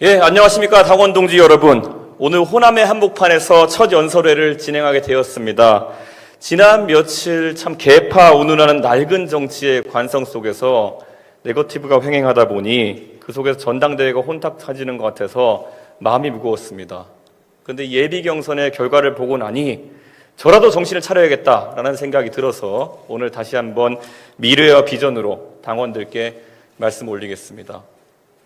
안녕하십니까 당원 동지 여러분. 오늘 호남의 한복판에서 첫 연설회를 진행하게 되었습니다. 지난 며칠 참 개파 운운하는 낡은 정치의 관성 속에서 네거티브가 횡행하다 보니 그 속에서 전당대회가 혼탁 터지는 것 같아서 마음이 무거웠습니다. 그런데 예비 경선의 결과를 보고 나니 저라도 정신을 차려야겠다라는 생각이 들어서 오늘 다시 한번 미래와 비전으로 당원들께 말씀 올리겠습니다.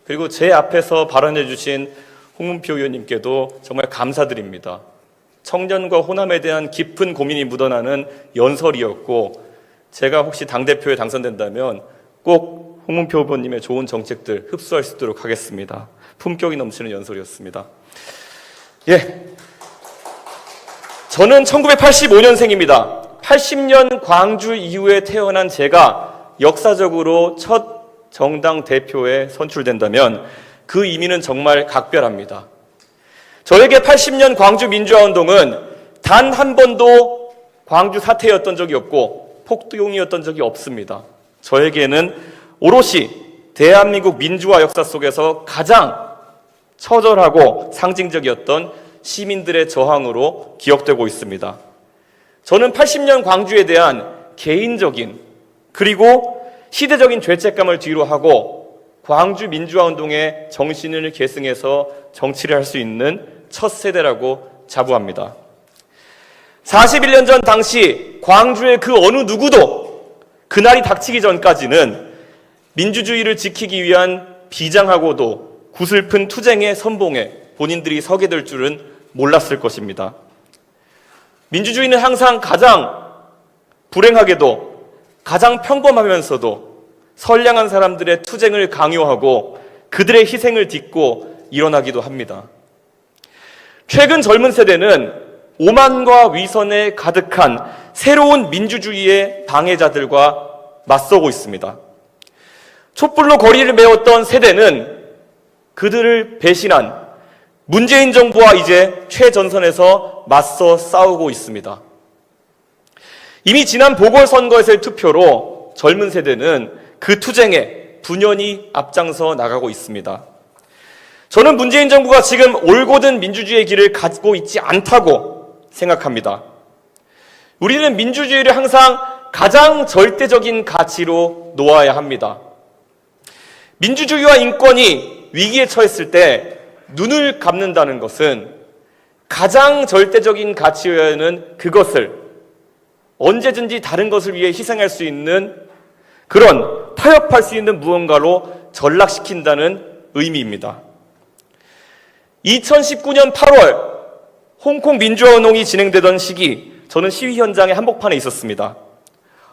그리고 제 앞에서 발언해 주신 홍문표 의원님께도 정말 감사드립니다. 청년과 호남에 대한 깊은 고민이 묻어나는 연설이었고, 제가 혹시 당대표에 당선된다면 꼭 홍문표 후보님의 좋은 정책들 흡수할 수 있도록 하겠습니다. 품격이 넘치는 연설이었습니다. 저는 1985년생입니다. 80년 광주 이후에 태어난 제가 역사적으로 첫 정당 대표에 선출된다면 그 의미는 정말 각별합니다. 저에게 80년 광주 민주화운동은 단 한 번도 광주 사태였던 적이 없고 폭동이었던 적이 없습니다. 저에게는 오롯이 대한민국 민주화 역사 속에서 가장 처절하고 상징적이었던 시민들의 저항으로 기억되고 있습니다. 저는 80년 광주에 대한 개인적인 그리고 시대적인 죄책감을 뒤로 하고 광주 민주화운동의 정신을 계승해서 정치를 할 수 있는 첫 세대라고 자부합니다. 41년 전 당시 광주의 그 어느 누구도 그날이 닥치기 전까지는 민주주의를 지키기 위한 비장하고도 구슬픈 투쟁의 선봉에 본인들이 서게 될 줄은 몰랐을 것입니다. 민주주의는 항상 가장 불행하게도 가장 평범하면서도 선량한 사람들의 투쟁을 강요하고 그들의 희생을 딛고 일어나기도 합니다. 최근 젊은 세대는 오만과 위선에 가득한 새로운 민주주의의 방해자들과 맞서고 있습니다. 촛불로 거리를 메웠던 세대는 그들을 배신한 문재인 정부와 이제 최전선에서 맞서 싸우고 있습니다. 이미 지난 보궐선거에서의 투표로 젊은 세대는 그 투쟁에 분연히 앞장서 나가고 있습니다. 저는 문재인 정부가 지금 올곧은 민주주의의 길을 가지고 있지 않다고 생각합니다. 우리는 민주주의를 항상 가장 절대적인 가치로 놓아야 합니다. 민주주의와 인권이 위기에 처했을 때 눈을 감는다는 것은 가장 절대적인 가치여야 하는 그것을 언제든지 다른 것을 위해 희생할 수 있는 그런 타협할 수 있는 무언가로 전락시킨다는 의미입니다. 2019년 8월 홍콩 민주화운동이 진행되던 시기 저는 시위 현장의 한복판에 있었습니다.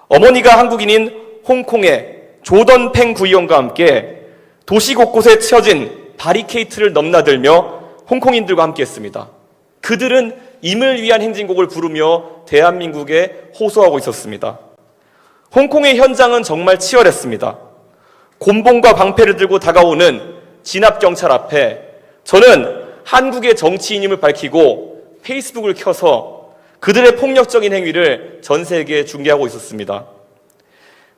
어머니가 한국인인 홍콩의 조던팽 구의원과 함께 도시 곳곳에 치어진 바리케이트를 넘나들며 홍콩인들과 함께했습니다. 그들은 임을 위한 행진곡을 부르며 대한민국에 호소하고 있었습니다. 홍콩의 현장은 정말 치열했습니다. 곤봉과 방패를 들고 다가오는 진압경찰 앞에 저는 한국의 정치인임을 밝히고 페이스북을 켜서 그들의 폭력적인 행위를 전 세계에 중계하고 있었습니다.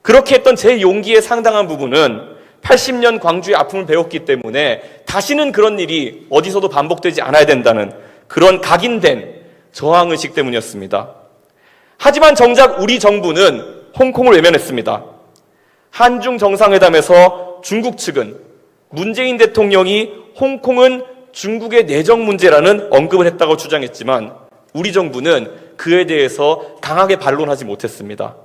그렇게 했던 제 용기의 상당한 부분은 80년 광주의 아픔을 배웠기 때문에 다시는 그런 일이 어디서도 반복되지 않아야 된다는 그런 각인된 저항의식 때문이었습니다. 하지만 정작 우리 정부는 홍콩을 외면했습니다. 한중 정상회담에서 중국 측은 문재인 대통령이 홍콩은 중국의 내정 문제라는 언급을 했다고 주장했지만 우리 정부는 그에 대해서 강하게 반론하지 못했습니다.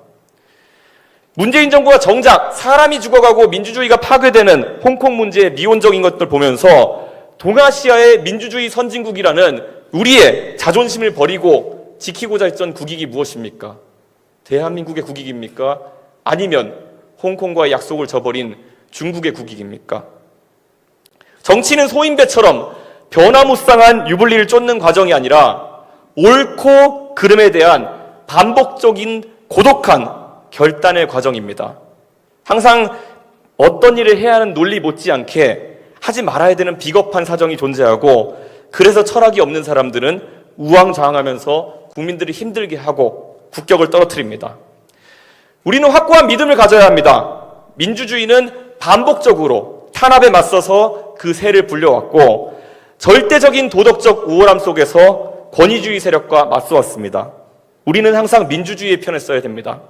문재인 정부가 정작 사람이 죽어가고 민주주의가 파괴되는 홍콩 문제의 미온적인 것들 보면서 동아시아의 민주주의 선진국이라는 우리의 자존심을 버리고 지키고자 했던 국익이 무엇입니까? 대한민국의 국익입니까? 아니면 홍콩과의 약속을 저버린 중국의 국익입니까? 정치는 소인배처럼 변화무쌍한 유불리를 쫓는 과정이 아니라 옳고 그름에 대한 반복적인 고독한 결단의 과정입니다. 항상 어떤 일을 해야 하는 논리 못지않게 하지 말아야 되는 비겁한 사정이 존재하고 그래서 철학이 없는 사람들은 우왕좌왕하면서 국민들이 힘들게 하고 국격을 떨어뜨립니다. 우리는 확고한 믿음을 가져야 합니다. 민주주의는 반복적으로 탄압에 맞서서 그 세를 불려왔고 절대적인 도덕적 우월함 속에서 권위주의 세력과 맞서왔습니다. 우리는 항상 민주주의의 편에 서야 됩니다.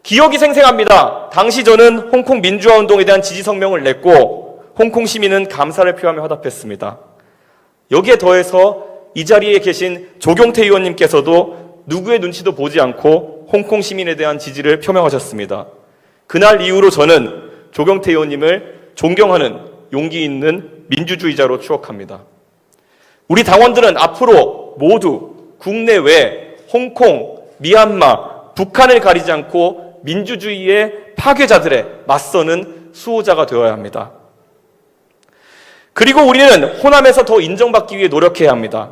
기억이 생생합니다. 당시 저는 홍콩 민주화 운동에 대한 지지 성명을 냈고 홍콩 시민은 감사를 표하며 화답했습니다. 여기에 더해서 이 자리에 계신 조경태 의원님께서도 누구의 눈치도 보지 않고 홍콩 시민에 대한 지지를 표명하셨습니다. 그날 이후로 저는 조경태 의원님을 존경하는 용기 있는 민주주의자로 추억합니다. 우리 당원들은 앞으로 모두 국내외, 홍콩, 미얀마, 북한을 가리지 않고 민주주의의 파괴자들에 맞서는 수호자가 되어야 합니다. 그리고 우리는 호남에서 더 인정받기 위해 노력해야 합니다.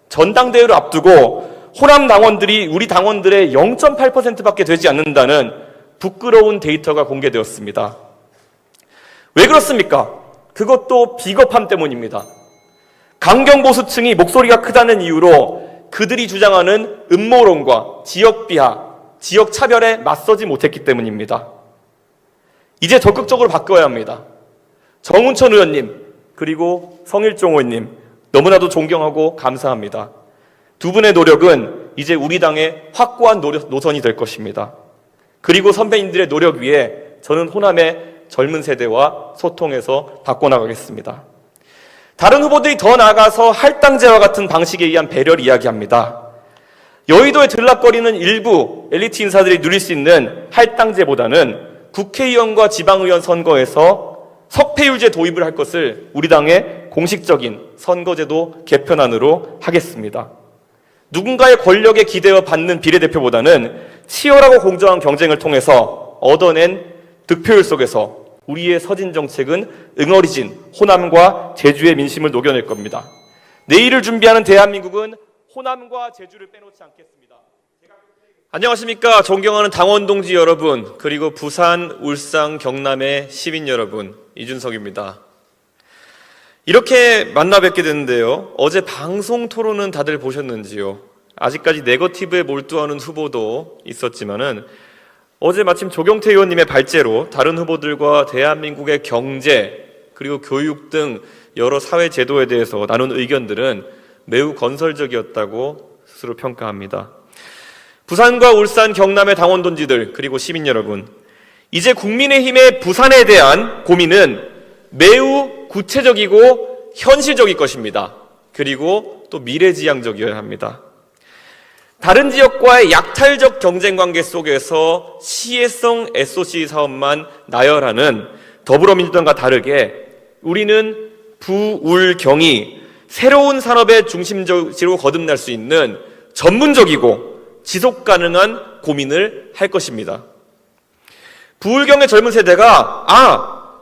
전당대회를 앞두고 호남 당원들이 우리 당원들의 0.8%밖에 되지 않는다는 부끄러운 데이터가 공개되었습니다. 왜 그렇습니까? 그것도 비겁함 때문입니다. 강경보수층이 목소리가 크다는 이유로 그들이 주장하는 음모론과 지역 비하, 지역 차별에 맞서지 못했기 때문입니다. 이제 적극적으로 바꿔야 합니다. 정운천 의원님, 그리고 성일종 의원님, 너무나도 존경하고 감사합니다. 두 분의 노력은 이제 우리 당의 확고한 노선이 될 것입니다. 그리고 선배님들의 노력 위에 저는 호남의 젊은 세대와 소통해서 바꿔나가겠습니다. 다른 후보들이 더 나아가서 할당제와 같은 방식에 의한 배려를 이야기합니다. 여의도에 들락거리는 일부 엘리트 인사들이 누릴 수 있는 할당제보다는 국회의원과 지방의원 선거에서 석패율제 도입을 할 것을 우리 당의 공식적인 선거제도 개편안으로 하겠습니다. 누군가의 권력에 기대어 받는 비례대표보다는 치열하고 공정한 경쟁을 통해서 얻어낸 득표율 속에서 우리의 서진 정책은 응어리진 호남과 제주의 민심을 녹여낼 겁니다. 내일을 준비하는 대한민국은 호남과 제주를 빼놓지 않겠습니다. 안녕하십니까. 존경하는 당원 동지 여러분, 그리고 부산, 울산, 경남의 시민 여러분, 이준석입니다. 이렇게 만나 뵙게 됐는데요. 어제 방송 토론은 다들 보셨는지요? 아직까지 네거티브에 몰두하는 후보도 있었지만은 어제 마침 조경태 의원님의 발제로 다른 후보들과 대한민국의 경제 그리고 교육 등 여러 사회 제도에 대해서 나눈 의견들은 매우 건설적이었다고 스스로 평가합니다. 부산과 울산, 경남의 당원 동지들 그리고 시민 여러분, 이제 국민의힘의 부산에 대한 고민은 매우 구체적이고 현실적일 것입니다. 그리고 또 미래지향적이어야 합니다. 다른 지역과의 약탈적 경쟁관계 속에서 시혜성 SOC 사업만 나열하는 더불어민주당과 다르게 우리는 부울경이 새로운 산업의 중심지로 거듭날 수 있는 전문적이고 지속가능한 고민을 할 것입니다. 부울경의 젊은 세대가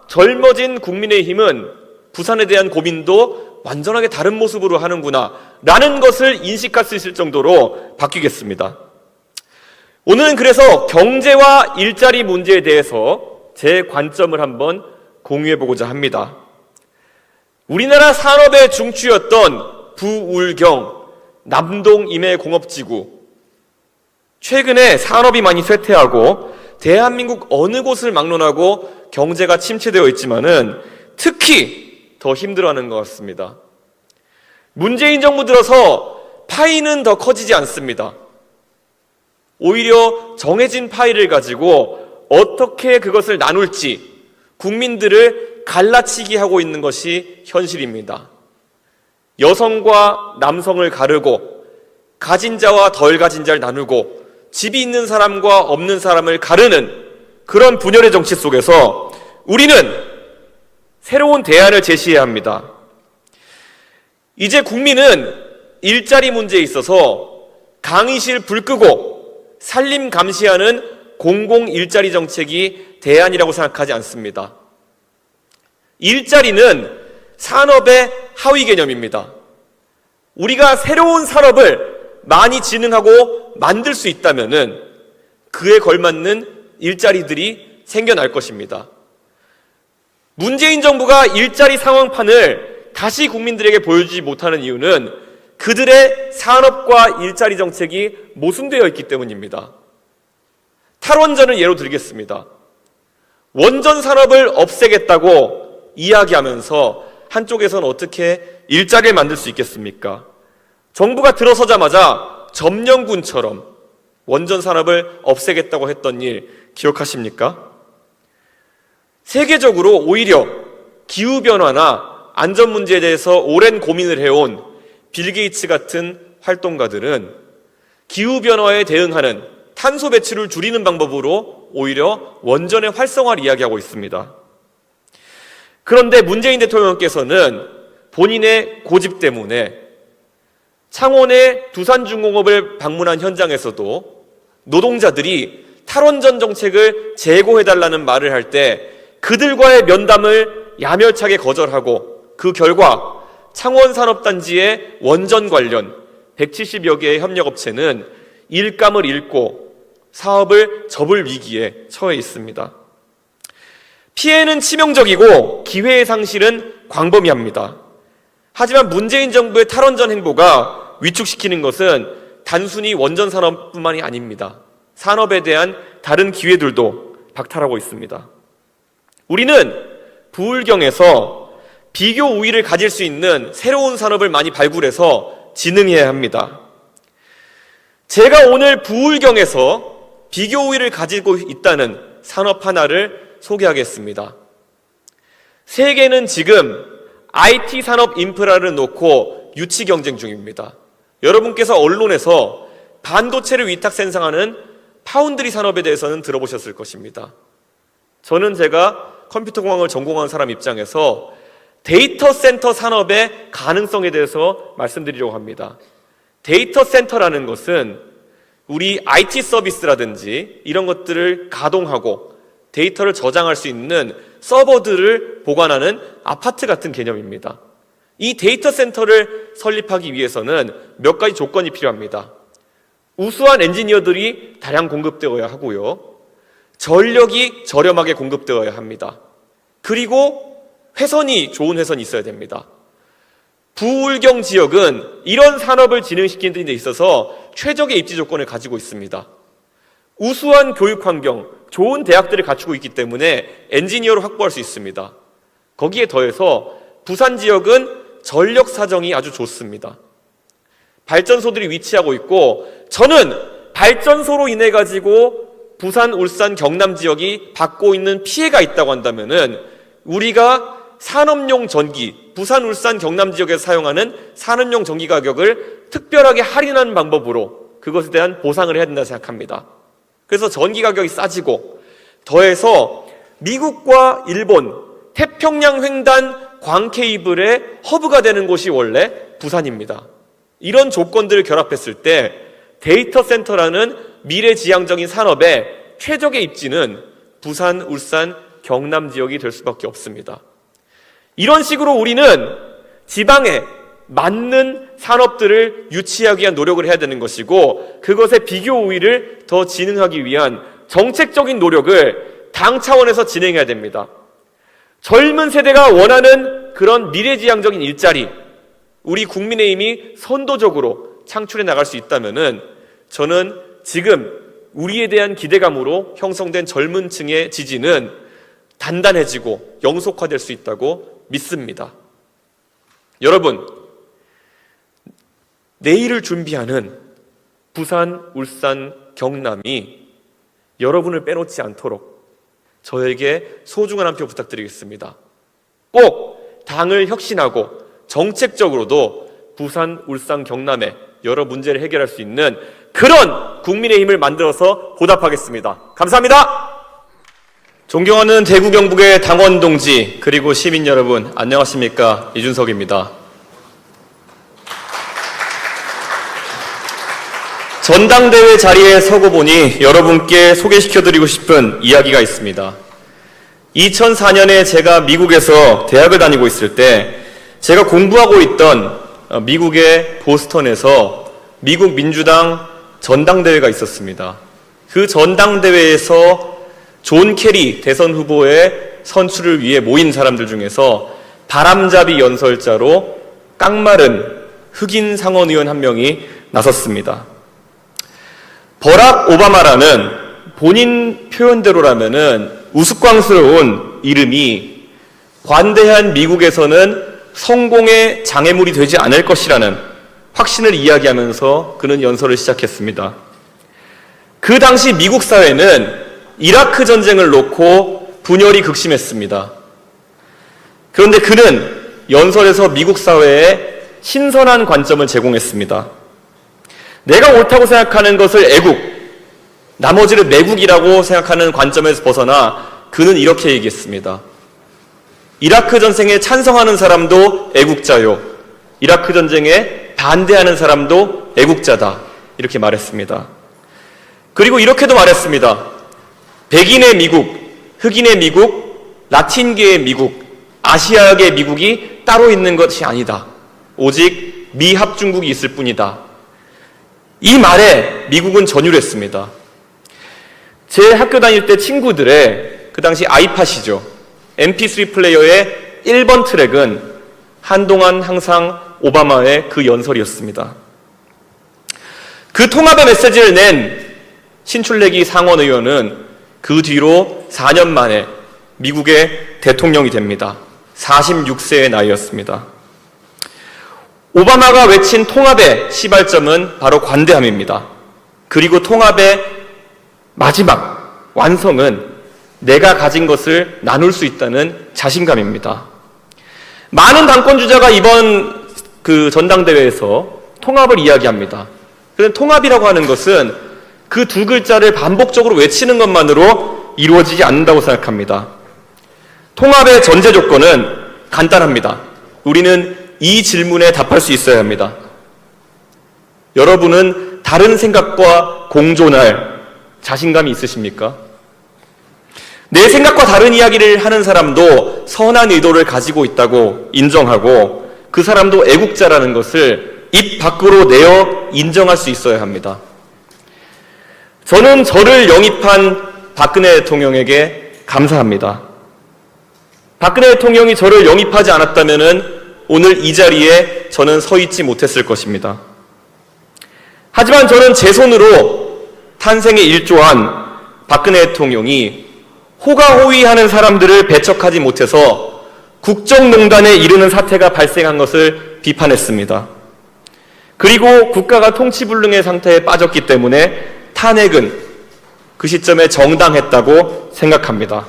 젊어진 국민의힘은 부산에 대한 고민도 완전하게 다른 모습으로 하는구나 라는 것을 인식할 수 있을 정도로 바뀌겠습니다. 오늘은 그래서 경제와 일자리 문제에 대해서 제 관점을 한번 공유해보고자 합니다. 우리나라 산업의 중추였던 부울경, 남동임해공업지구, 최근에 산업이 많이 쇠퇴하고 대한민국 어느 곳을 막론하고 경제가 침체되어 있지만은 특히 더 힘들어하는 것 같습니다. 문재인 정부 들어서 파이는 더 커지지 않습니다. 오히려 정해진 파이를 가지고 어떻게 그것을 나눌지 국민들을 갈라치기 하고 있는 것이 현실입니다. 여성과 남성을 가르고 가진 자와 덜 가진 자를 나누고 집이 있는 사람과 없는 사람을 가르는 그런 분열의 정치 속에서 우리는 새로운 대안을 제시해야 합니다. 이제 국민은 일자리 문제에 있어서 강의실 불 끄고 살림 감시하는 공공 일자리 정책이 대안이라고 생각하지 않습니다. 일자리는 산업의 하위 개념입니다. 우리가 새로운 산업을 많이 진흥하고 만들 수 있다면은 그에 걸맞는 일자리들이 생겨날 것입니다. 문재인 정부가 일자리 상황판을 다시 국민들에게 보여주지 못하는 이유는 그들의 산업과 일자리 정책이 모순되어 있기 때문입니다. 탈원전을 예로 들겠습니다. 원전 산업을 없애겠다고 이야기하면서 한쪽에서는 어떻게 일자리를 만들 수 있겠습니까? 정부가 들어서자마자 점령군처럼 원전 산업을 없애겠다고 했던 일 기억하십니까? 세계적으로 오히려 기후변화나 안전 문제에 대해서 오랜 고민을 해온 빌 게이츠 같은 활동가들은 기후변화에 대응하는 탄소 배출을 줄이는 방법으로 오히려 원전의 활성화를 이야기하고 있습니다. 그런데 문재인 대통령께서는 본인의 고집 때문에 창원의 두산중공업을 방문한 현장에서도 노동자들이 탈원전 정책을 재고해달라는 말을 할 때 그들과의 면담을 야멸차게 거절하고 그 결과 창원산업단지의 원전 관련 170여 개의 협력업체는 일감을 잃고 사업을 접을 위기에 처해 있습니다. 피해는 치명적이고 기회의 상실은 광범위합니다. 하지만 문재인 정부의 탈원전 행보가 위축시키는 것은 단순히 원전 산업뿐만이 아닙니다. 산업에 대한 다른 기회들도 박탈하고 있습니다. 우리는 부울경에서 비교 우위를 가질 수 있는 새로운 산업을 많이 발굴해서 진흥해야 합니다. 제가 오늘 부울경에서 비교 우위를 가지고 있다는 산업 하나를 소개하겠습니다. 세계는 지금 IT 산업 인프라를 놓고 유치 경쟁 중입니다. 여러분께서 언론에서 반도체를 위탁 생산하는 파운드리 산업에 대해서는 들어보셨을 것입니다. 저는 제가 컴퓨터공학을 전공한 사람 입장에서 데이터 센터 산업의 가능성에 대해서 말씀드리려고 합니다. 데이터 센터라는 것은 우리 IT 서비스라든지 이런 것들을 가동하고 데이터를 저장할 수 있는 서버들을 보관하는 아파트 같은 개념입니다. 이 데이터 센터를 설립하기 위해서는 몇 가지 조건이 필요합니다. 우수한 엔지니어들이 다량 공급되어야 하고요. 전력이 저렴하게 공급되어야 합니다. 그리고 회선이 좋은 회선이 있어야 됩니다. 부울경 지역은 이런 산업을 진행시키는 데 있어서 최적의 입지 조건을 가지고 있습니다. 우수한 교육 환경, 좋은 대학들을 갖추고 있기 때문에 엔지니어를 확보할 수 있습니다. 거기에 더해서 부산 지역은 전력 사정이 아주 좋습니다. 발전소들이 위치하고 있고 저는 발전소로 인해 가지고 부산, 울산, 경남 지역이 받고 있는 피해가 있다고 한다면은 우리가 산업용 전기, 부산, 울산, 경남 지역에서 사용하는 산업용 전기 가격을 특별하게 할인하는 방법으로 그것에 대한 보상을 해야 된다고 생각합니다. 그래서 전기 가격이 싸지고 더해서 미국과 일본, 태평양 횡단 광 케이블의 허브가 되는 곳이 원래 부산입니다. 이런 조건들을 결합했을 때 데이터 센터라는 미래지향적인 산업의 최적의 입지는 부산, 울산, 경남 지역이 될 수밖에 없습니다. 이런 식으로 우리는 지방에 맞는 산업들을 유치하기 위한 노력을 해야 되는 것이고 그것의 비교 우위를 더 진흥하기 위한 정책적인 노력을 당 차원에서 진행해야 됩니다. 젊은 세대가 원하는 그런 미래지향적인 일자리, 우리 국민의힘이 선도적으로 창출해 나갈 수 있다면은 저는 지금 우리에 대한 기대감으로 형성된 젊은 층의 지지는 단단해지고 영속화될 수 있다고 믿습니다. 여러분, 내일을 준비하는 부산, 울산, 경남이 여러분을 빼놓지 않도록 저에게 소중한 한 표 부탁드리겠습니다. 꼭 당을 혁신하고 정책적으로도 부산, 울산, 경남의 여러 문제를 해결할 수 있는 그런 국민의힘을 만들어서 보답하겠습니다. 감사합니다. 존경하는 대구 경북의 당원 동지 그리고 시민 여러분, 안녕하십니까? 이준석입니다. 전당대회 자리에 서고 보니 여러분께 소개시켜드리고 싶은 이야기가 있습니다. 2004년에 제가 미국에서 대학을 다니고 있을 때 제가 공부하고 있던 미국의 보스턴에서 미국 민주당 전당대회가 있었습니다. 그 전당대회에서 존 케리 대선 후보의 선출을 위해 모인 사람들 중에서 바람잡이 연설자로 깡마른 흑인 상원의원 한 명이 나섰습니다. 버락 오바마라는 본인 표현대로라면은 우스꽝스러운 이름이 관대한 미국에서는 성공의 장애물이 되지 않을 것이라는 확신을 이야기하면서 그는 연설을 시작했습니다. 그 당시 미국 사회는 이라크 전쟁을 놓고 분열이 극심했습니다. 그런데 그는 연설에서 미국 사회에 신선한 관점을 제공했습니다. 내가 옳다고 생각하는 것을 애국, 나머지를 매국이라고 생각하는 관점에서 벗어나 그는 이렇게 얘기했습니다. 이라크 전쟁에 찬성하는 사람도 애국자요, 이라크 전쟁에 반대하는 사람도 애국자다, 이렇게 말했습니다. 그리고 이렇게도 말했습니다. 백인의 미국, 흑인의 미국, 라틴계의 미국, 아시아계 미국이 따로 있는 것이 아니다. 오직 미합중국이 있을 뿐이다. 이 말에 미국은 전율했습니다. 제 학교 다닐 때 친구들의 그 당시 아이팟이죠. MP3 플레이어의 1번 트랙은 한동안 항상 오바마의 그 연설이었습니다. 그 통합의 메시지를 낸 신출래기 상원 의원은 그 뒤로 4년 만에 미국의 대통령이 됩니다. 46세의 나이였습니다. 오바마가 외친 통합의 시발점은 바로 관대함입니다. 그리고 통합의 마지막 완성은 내가 가진 것을 나눌 수 있다는 자신감입니다. 많은 당권주자가 이번 그 전당대회에서 통합을 이야기합니다. 그런데 통합이라고 하는 것은 그 두 글자를 반복적으로 외치는 것만으로 이루어지지 않는다고 생각합니다. 통합의 전제 조건은 간단합니다. 우리는 이 질문에 답할 수 있어야 합니다. 여러분은 다른 생각과 공존할 자신감이 있으십니까? 내 생각과 다른 이야기를 하는 사람도 선한 의도를 가지고 있다고 인정하고 그 사람도 애국자라는 것을 입 밖으로 내어 인정할 수 있어야 합니다. 저는 저를 영입한 박근혜 대통령에게 감사합니다. 박근혜 대통령이 저를 영입하지 않았다면 오늘 이 자리에 저는 서 있지 못했을 것입니다. 하지만 저는 제 손으로 탄생에 일조한 박근혜 대통령이 호가호위하는 사람들을 배척하지 못해서 국정농단에 이르는 사태가 발생한 것을 비판했습니다. 그리고 국가가 통치불능의 상태에 빠졌기 때문에 탄핵은 그 시점에 정당했다고 생각합니다.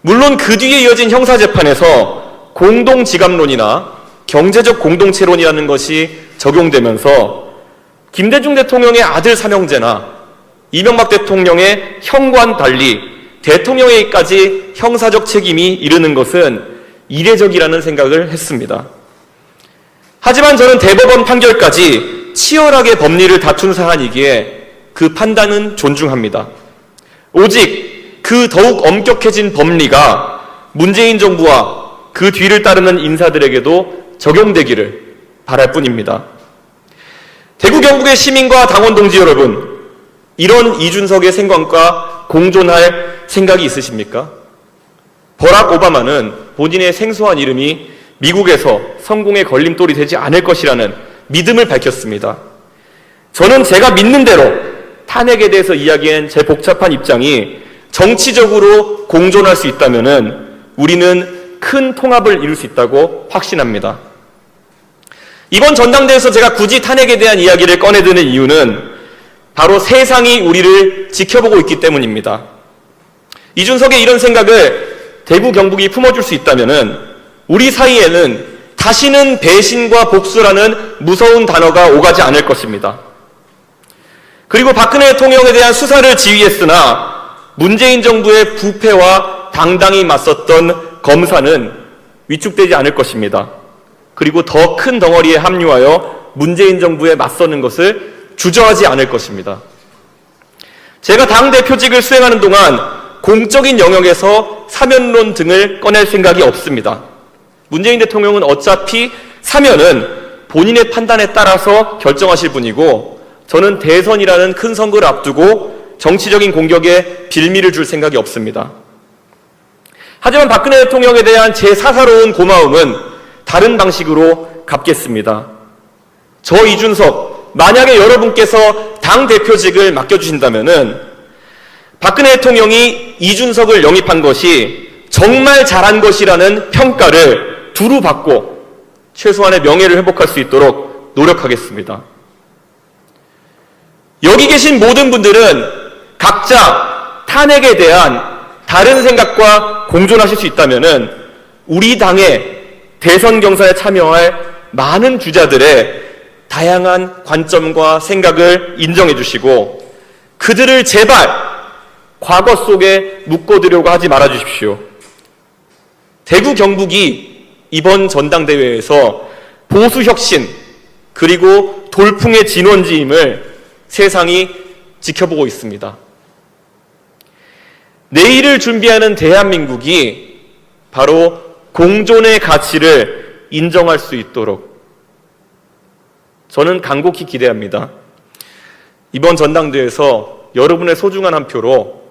물론 그 뒤에 이어진 형사재판에서 공동지감론이나 경제적 공동체론이라는 것이 적용되면서 김대중 대통령의 아들 삼형제나 이명박 대통령의 형과는 달리 대통령에게까지 형사적 책임이 이르는 것은 이례적이라는 생각을 했습니다. 하지만 저는 대법원 판결까지 치열하게 법리를 다툰 사안이기에 그 판단은 존중합니다. 오직 그 더욱 엄격해진 법리가 문재인 정부와 그 뒤를 따르는 인사들에게도 적용되기를 바랄 뿐입니다. 대구 경북의 시민과 당원 동지 여러분, 이런 이준석의 생각과 공존할 생각이 있으십니까? 버락 오바마는 본인의 생소한 이름이 미국에서 성공의 걸림돌이 되지 않을 것이라는 믿음을 밝혔습니다. 저는 제가 믿는 대로 탄핵에 대해서 이야기한 제 복잡한 입장이 정치적으로 공존할 수 있다면 우리는 큰 통합을 이룰 수 있다고 확신합니다. 이번 전당대회에서 제가 굳이 탄핵에 대한 이야기를 꺼내드는 이유는 바로 세상이 우리를 지켜보고 있기 때문입니다. 이준석의 이런 생각을 대구 경북이 품어줄 수 있다면 우리 사이에는 다시는 배신과 복수라는 무서운 단어가 오가지 않을 것입니다. 그리고 박근혜 대통령에 대한 수사를 지휘했으나 문재인 정부의 부패와 당당히 맞섰던 검사는 위축되지 않을 것입니다. 그리고 더 큰 덩어리에 합류하여 문재인 정부에 맞서는 것을 주저하지 않을 것입니다. 제가 당대표직을 수행하는 동안 공적인 영역에서 사면론 등을 꺼낼 생각이 없습니다. 문재인 대통령은 어차피 사면은 본인의 판단에 따라서 결정하실 분이고 저는 대선이라는 큰 선거를 앞두고 정치적인 공격에 빌미를 줄 생각이 없습니다. 하지만 박근혜 대통령에 대한 제 사사로운 고마움은 다른 방식으로 갚겠습니다. 저 이준석, 만약에 여러분께서 당대표직을 맡겨주신다면은 박근혜 대통령이 이준석을 영입한 것이 정말 잘한 것이라는 평가를 두루 받고 최소한의 명예를 회복할 수 있도록 노력하겠습니다. 여기 계신 모든 분들은 각자 탄핵에 대한 다른 생각과 공존하실 수 있다면은 우리 당의 대선 경선에 참여할 많은 주자들의 다양한 관점과 생각을 인정해 주시고 그들을 제발 과거 속에 묶어두려고 하지 말아 주십시오. 대구 경북이 이번 전당대회에서 보수혁신 그리고 돌풍의 진원지임을 세상이 지켜보고 있습니다. 내일을 준비하는 대한민국이 바로 공존의 가치를 인정할 수 있도록 저는 간곡히 기대합니다. 이번 전당대회에서 여러분의 소중한 한 표로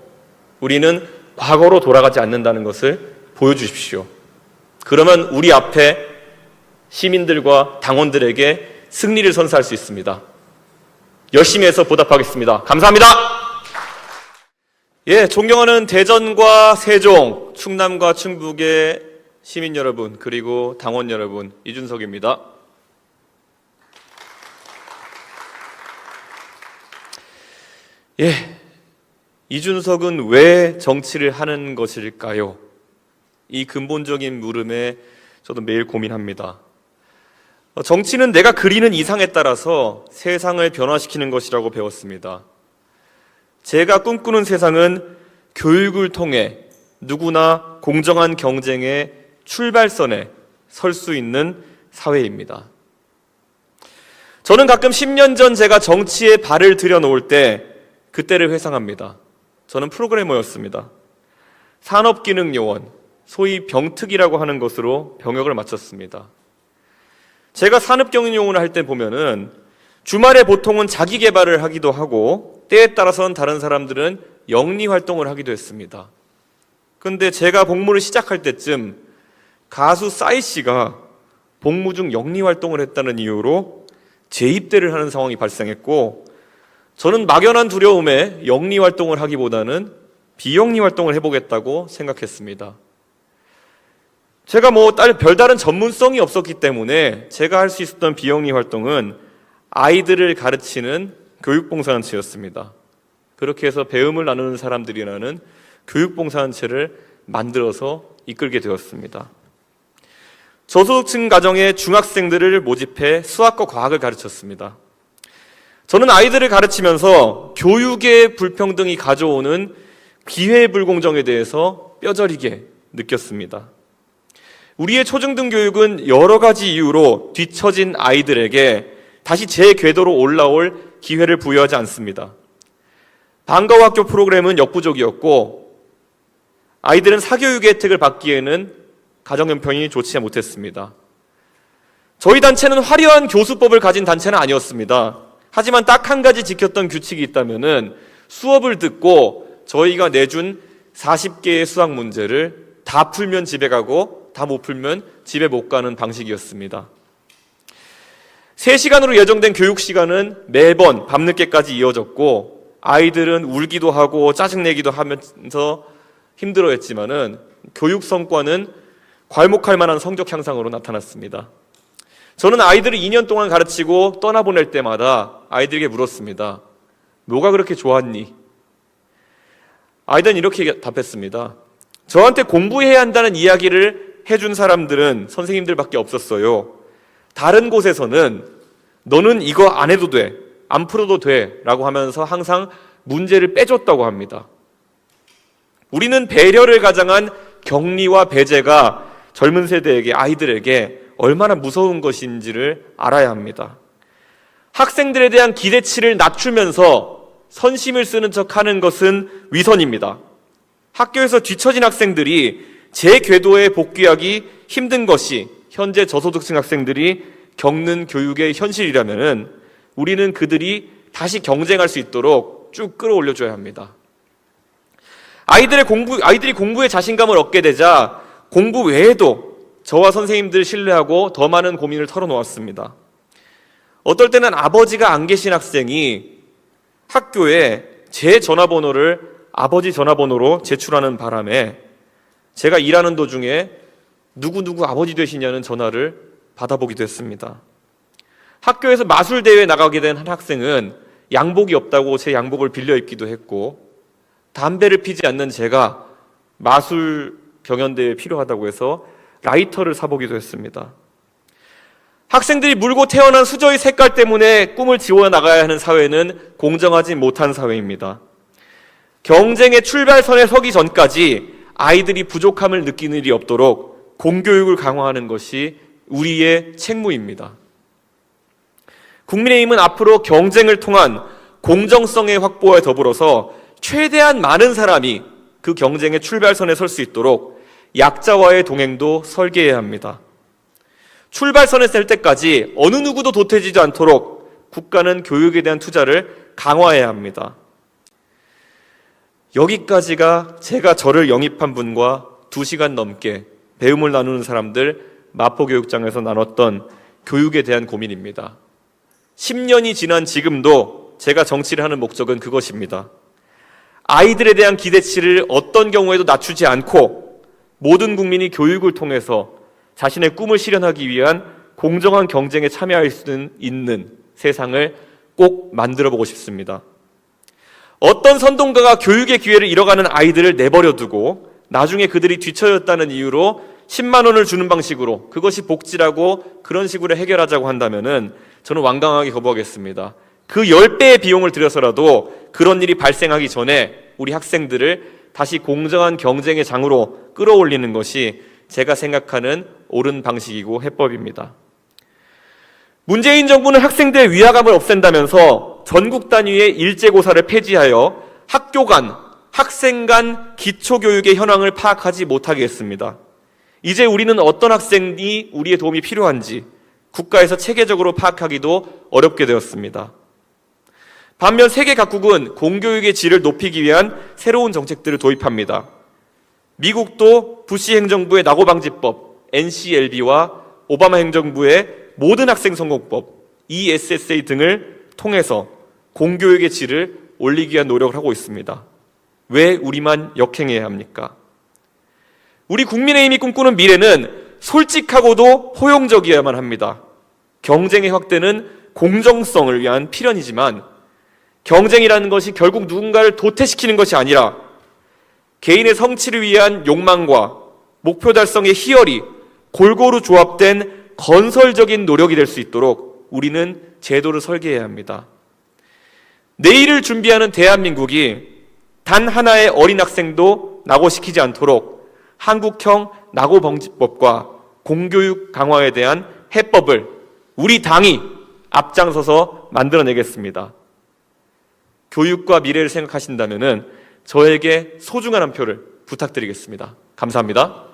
우리는 과거로 돌아가지 않는다는 것을 보여주십시오. 그러면 우리 앞에 시민들과 당원들에게 승리를 선사할 수 있습니다. 열심히 해서 보답하겠습니다. 감사합니다. 예, 존경하는 대전과 세종, 충남과 충북의 시민 여러분, 그리고 당원 여러분, 이준석입니다. 예, 이준석은 왜 정치를 하는 것일까요? 이 근본적인 물음에 저도 매일 고민합니다. 정치는 내가 그리는 이상에 따라서 세상을 변화시키는 것이라고 배웠습니다. 제가 꿈꾸는 세상은 교육을 통해 누구나 공정한 경쟁의 출발선에 설 수 있는 사회입니다. 저는 가끔 10년 전 제가 정치에 발을 들여놓을 때 그때를 회상합니다. 저는 프로그래머였습니다. 산업기능요원, 소위 병특이라고 하는 것으로 병역을 마쳤습니다. 제가 산업기능요원을 할 때 보면은 주말에 보통은 자기 개발을 하기도 하고 때에 따라서는 다른 사람들은 영리 활동을 하기도 했습니다. 그런데 제가 복무를 시작할 때쯤 가수 싸이 씨가 복무 중 영리 활동을 했다는 이유로 재입대를 하는 상황이 발생했고 저는 막연한 두려움에 영리 활동을 하기보다는 비영리 활동을 해보겠다고 생각했습니다. 제가 별다른 전문성이 없었기 때문에 제가 할 수 있었던 비영리 활동은 아이들을 가르치는 교육봉사단체였습니다. 그렇게 해서 배움을 나누는 사람들이라는 교육봉사단체를 만들어서 이끌게 되었습니다. 저소득층 가정의 중학생들을 모집해 수학과 과학을 가르쳤습니다. 저는 아이들을 가르치면서 교육의 불평등이 가져오는 기회 불공정에 대해서 뼈저리게 느꼈습니다. 우리의 초중등 교육은 여러 가지 이유로 뒤처진 아이들에게 다시 제 궤도로 올라올 기회를 부여하지 않습니다. 방과후 학교 프로그램은 역부족이었고 아이들은 사교육의 혜택을 받기에는 가정 형편이 좋지 못했습니다. 저희 단체는 화려한 교수법을 가진 단체는 아니었습니다. 하지만 딱 한 가지 지켰던 규칙이 있다면은 수업을 듣고 저희가 내준 40개의 수학 문제를 다 풀면 집에 가고 다 못 풀면 집에 못 가는 방식이었습니다. 3시간으로 예정된 교육 시간은 매번 밤늦게까지 이어졌고 아이들은 울기도 하고 짜증내기도 하면서 힘들어했지만은 교육 성과는 괄목할 만한 성적 향상으로 나타났습니다. 저는 아이들을 2년 동안 가르치고 떠나보낼 때마다 아이들에게 물었습니다. 뭐가 그렇게 좋았니? 아이들은 이렇게 답했습니다. 저한테 공부해야 한다는 이야기를 해준 사람들은 선생님들밖에 없었어요. 다른 곳에서는 너는 이거 안 해도 돼, 안 풀어도 돼 라고 하면서 항상 문제를 빼줬다고 합니다. 우리는 배려를 가장한 격리와 배제가 젊은 세대에게, 아이들에게 얼마나 무서운 것인지를 알아야 합니다. 학생들에 대한 기대치를 낮추면서 선심을 쓰는 척하는 것은 위선입니다. 학교에서 뒤처진 학생들이 제 궤도에 복귀하기 힘든 것이 현재 저소득층 학생들이 겪는 교육의 현실이라면 우리는 그들이 다시 경쟁할 수 있도록 쭉 끌어올려줘야 합니다. 아이들이 공부에 자신감을 얻게 되자 공부 외에도 저와 선생님들 신뢰하고 더 많은 고민을 털어놓았습니다. 어떨 때는 아버지가 안 계신 학생이 학교에 제 전화번호를 아버지 전화번호로 제출하는 바람에 제가 일하는 도중에 누구누구 아버지 되시냐는 전화를 받아보기도 했습니다. 학교에서 마술대회에 나가게 된 한 학생은 양복이 없다고 제 양복을 빌려 입기도 했고, 담배를 피지 않는 제가 마술 경연대회에 필요하다고 해서 라이터를 사보기도 했습니다. 학생들이 물고 태어난 수저의 색깔 때문에 꿈을 지워나가야 하는 사회는 공정하지 못한 사회입니다. 경쟁의 출발선에 서기 전까지 아이들이 부족함을 느끼는 일이 없도록 공교육을 강화하는 것이 우리의 책무입니다. 국민의힘은 앞으로 경쟁을 통한 공정성의 확보에 더불어서 최대한 많은 사람이 그 경쟁의 출발선에 설 수 있도록 약자와의 동행도 설계해야 합니다. 출발선에 설 때까지 어느 누구도 도태지지 않도록 국가는 교육에 대한 투자를 강화해야 합니다. 여기까지가 제가 저를 영입한 분과 2시간 넘게 배움을 나누는 사람들 마포교육장에서 나눴던 교육에 대한 고민입니다. 10년이 지난 지금도 제가 정치를 하는 목적은 그것입니다. 아이들에 대한 기대치를 어떤 경우에도 낮추지 않고 모든 국민이 교육을 통해서 자신의 꿈을 실현하기 위한 공정한 경쟁에 참여할 수 있는 세상을 꼭 만들어보고 싶습니다. 어떤 선동가가 교육의 기회를 잃어가는 아이들을 내버려 두고 나중에 그들이 뒤처졌다는 이유로 10만 원을 주는 방식으로 그것이 복지라고 그런 식으로 해결하자고 한다면은 저는 완강하게 거부하겠습니다. 그 10배의 비용을 들여서라도 그런 일이 발생하기 전에 우리 학생들을 다시 공정한 경쟁의 장으로 끌어올리는 것이 제가 생각하는 옳은 방식이고 해법입니다. 문재인 정부는 학생들의 위화감을 없앤다면서 전국 단위의 일제고사를 폐지하여 학교 간, 학생 간 기초교육의 현황을 파악하지 못하게 했습니다. 이제 우리는 어떤 학생이 우리의 도움이 필요한지 국가에서 체계적으로 파악하기도 어렵게 되었습니다. 반면 세계 각국은 공교육의 질을 높이기 위한 새로운 정책들을 도입합니다. 미국도 부시 행정부의 낙오방지법 NCLB와 오바마 행정부의 모든 학생 성공법 ESSA 등을 통해서 공교육의 질을 올리기 위한 노력을 하고 있습니다. 왜 우리만 역행해야 합니까? 우리 국민의힘이 꿈꾸는 미래는 솔직하고도 포용적이어야만 합니다. 경쟁의 확대는 공정성을 위한 필연이지만 경쟁이라는 것이 결국 누군가를 도태시키는 것이 아니라 개인의 성취를 위한 욕망과 목표 달성의 희열이 골고루 조합된 건설적인 노력이 될 수 있도록 우리는 제도를 설계해야 합니다. 내일을 준비하는 대한민국이 단 하나의 어린 학생도 낙오시키지 않도록 한국형 낙오방지법과 공교육 강화에 대한 해법을 우리 당이 앞장서서 만들어내겠습니다. 교육과 미래를 생각하신다면 저에게 소중한 한 표를 부탁드리겠습니다. 감사합니다.